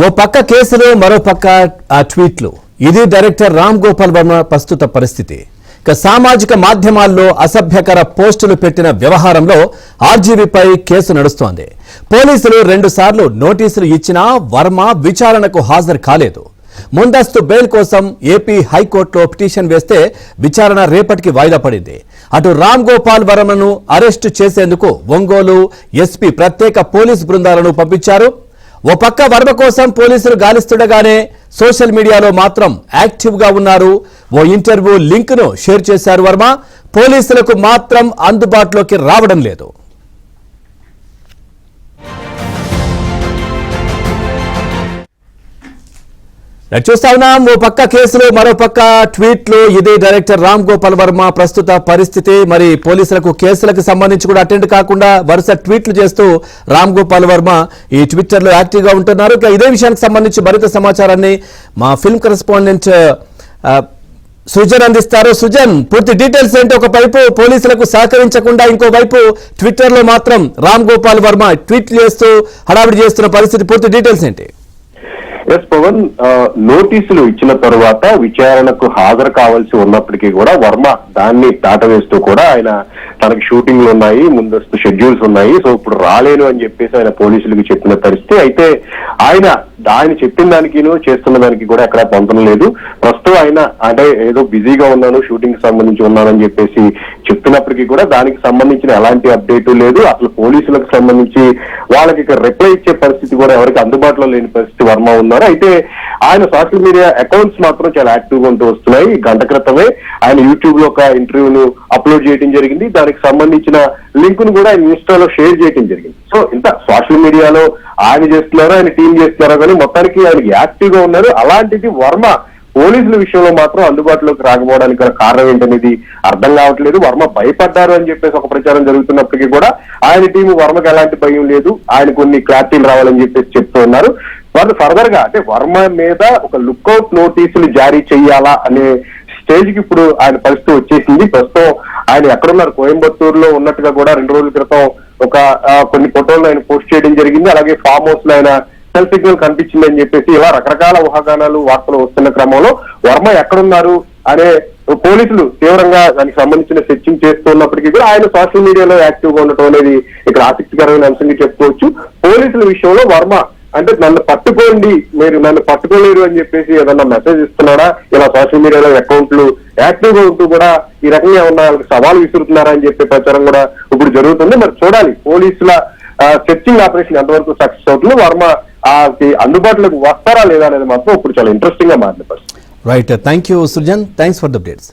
ఓ పక్క కేసులు మరో పక్క ఆ ట్వీట్లు. ఇది డైరెక్టర్ రామ్ గోపాల్ వర్మ ప్రస్తుత పరిస్థితి. సామాజిక మాధ్యమాల్లో అసభ్యకర పోస్టులు పెట్టిన వ్యవహారంలో ఆర్జీవీపై కేసు నడుస్తోంది. పోలీసులు 2 సార్లు నోటీసులు ఇచ్చినా వర్మ విచారణకు హాజరు కాలేదు. ముందస్తు బెయిల్ కోసం ఏపీ హైకోర్టులో పిటిషన్ వేస్తే విచారణ రేపటికి వాయిదా పడింది. అటు రామ్ గోపాల్ వర్మను అరెస్టు చేసేందుకు ఒంగోలు ఎస్పీ ప్రత్యేక పోలీసు బృందాలను పంపించారు. ఓ పక్క వర్మ కోసం పోలీసులు గాలిస్తుండగానే సోషల్ మీడియాలో మాత్రం యాక్టివ్ గా ఉన్నారు. ఓ ఇంటర్వ్యూ లింక్ ను షేర్ చేశారు వర్మ. పోలీసులకు మాత్రం అందుబాటులోకి రావడం లేదు. చూస్తా ఉన్నాం. ఓ పక్క కేసులు మరో పక్క ట్వీట్లు. ఇది డైరెక్టర్ రామ్ గోపాల్ వర్మ ప్రస్తుత పరిస్థితి. మరి పోలీసులకు కేసులకు సంబంధించి కూడా అటెండ్ కాకుండా వరుస ట్వీట్లు చేస్తూ రామ్ గోపాల్ వర్మ ఈ ట్విట్టర్ లో యాక్టివ్ గా ఉంటున్నారు. ఇదే విషయానికి సంబంధించి మరింత సమాచారాన్ని మా ఫిల్మ్ కరెస్పాండెంట్ సృజన్ అందిస్తారు. సృజన్, పూర్తి డీటెయిల్స్ ఏంటి? ఒకవైపు పోలీసులకు సహకరించకుండా ఇంకోవైపు ట్విట్టర్ లో మాత్రం రామ్ గోపాల్ వర్మ ట్వీట్లు చేస్తూ హడావిడి చేస్తున్న పరిస్థితి, పూర్తి డీటెయిల్స్ ఏంటి? ఎస్ పవన్, నోటీసులు ఇచ్చిన తరువాత విచారణకు హాజరు కావాల్సి ఉన్నప్పటికీ కూడా వర్మ దాన్ని దాటవేస్తూ కూడా ఆయన తనకి షూటింగ్లు ఉన్నాయి, ముందస్తు షెడ్యూల్స్ ఉన్నాయి, సో ఇప్పుడు రాలేను అని చెప్పేసి ఆయన పోలీసులకు చెప్పిన పరిస్థితి. అయితే ఆయన చెప్పిన దానికి చేస్తున్న దానికి కూడా ఎక్కడ పొందడం లేదు. ప్రస్తుతం ఆయన అంటే ఏదో బిజీగా ఉన్నాను, షూటింగ్ కి సంబంధించి ఉన్నానని చెప్పేసి చెప్తున్నప్పటికీ కూడా దానికి సంబంధించిన ఎలాంటి అప్డేట్ లేదు. అసలు పోలీసులకు సంబంధించి వాళ్ళకి రిప్లై ఇచ్చే పరిస్థితి కూడా ఎవరికి అందుబాటులో లేని పరిస్థితి వర్మ ఉన్నారు. అయితే ఆయన సోషల్ మీడియా అకౌంట్స్ మాత్రం చాలా యాక్టివ్ గా ఉంటూ వస్తున్నాయి. గంట క్రితమే ఆయన యూట్యూబ్ లో ఒక ఇంటర్వ్యూను అప్లోడ్ చేయడం జరిగింది. దానికి సంబంధించిన లింక్ ను కూడా ఆయన ఇన్స్టాలో షేర్ చేయడం జరిగింది. సో ఇంత సోషల్ మీడియాలో ఆయన చేస్తున్నారో ఆయన టీం చేస్తున్నారో కానీ మొత్తానికి ఆయన యాక్టివ్ గా ఉన్నారు. అలాంటిది వర్మ పోలీసుల విషయంలో మాత్రం అందుబాటులోకి రాకపోవడానికి గల కారణం ఏంటనేది అర్థం కావట్లేదు. వర్మ భయపడ్డారు అని చెప్పేసి ఒక ప్రచారం జరుగుతున్నప్పటికీ కూడా ఆయన టీం వర్మకు ఎలాంటి భయం లేదు, ఆయన కొన్ని క్లారిటీలు రావాలని చెప్పేసి చెప్తూ ఉన్నారు. వాళ్ళు ఫర్దర్ గా అంటే వర్మ మీద ఒక లుక్అవుట్ నోటీసులు జారీ చేయాలా అనే స్టేజ్ కి ఇప్పుడు ఆయన పరిస్థితి వచ్చేసింది. ప్రస్తుతం ఆయన ఎక్కడున్నారు, కోయంబత్తూరులో ఉన్నట్టుగా కూడా 2 రోజుల క్రితం ఒక కొన్ని ఫోటోలు ఆయన పోస్ట్ చేయడం జరిగింది. అలాగే ఫామ్ హౌస్ లో ఆయన సెల్ సిగ్నల్ కనిపించింది అని చెప్పేసి ఇలా రకరకాల ఊహాగానాలు వార్తలు వస్తున్న క్రమంలో వర్మ ఎక్కడున్నారు అనే పోలీసులు తీవ్రంగా దానికి సంబంధించిన సెర్చింగ్ చేస్తున్నప్పటికీ కూడా ఆయన సోషల్ మీడియాలో యాక్టివ్ గా ఉండటం అనేది ఇక్కడ ఆసక్తికరమైన అంశంగా చెప్పుకోవచ్చు. పోలీసుల విషయంలో వర్మ అంటే నన్ను పట్టుకోండి, మీరు నన్ను పట్టుకోలేరు అని చెప్పేసి ఏదన్నా మెసేజ్ ఇస్తున్నాడా, ఇలా సోషల్ మీడియాలో అకౌంట్లు యాక్టివ్ గా ఉంటూ కూడా ఈ రకంగా ఏమన్నా సవాల్ విసురుతున్నారా అని చెప్పే ప్రచారం కూడా ఇప్పుడు జరుగుతుంది. మరి చూడాలి పోలీసుల సెర్చింగ్ ఆపరేషన్ ఎంతవరకు సక్సెస్ అవుతుంది, వర్మ అందుబాటులోకి వస్తారా లేదా అనేది మాత్రం ఇప్పుడు చాలా ఇంట్రెస్టింగ్ గా మారిన పరిస్థితి. Right, thank you Srujan, thanks for the updates.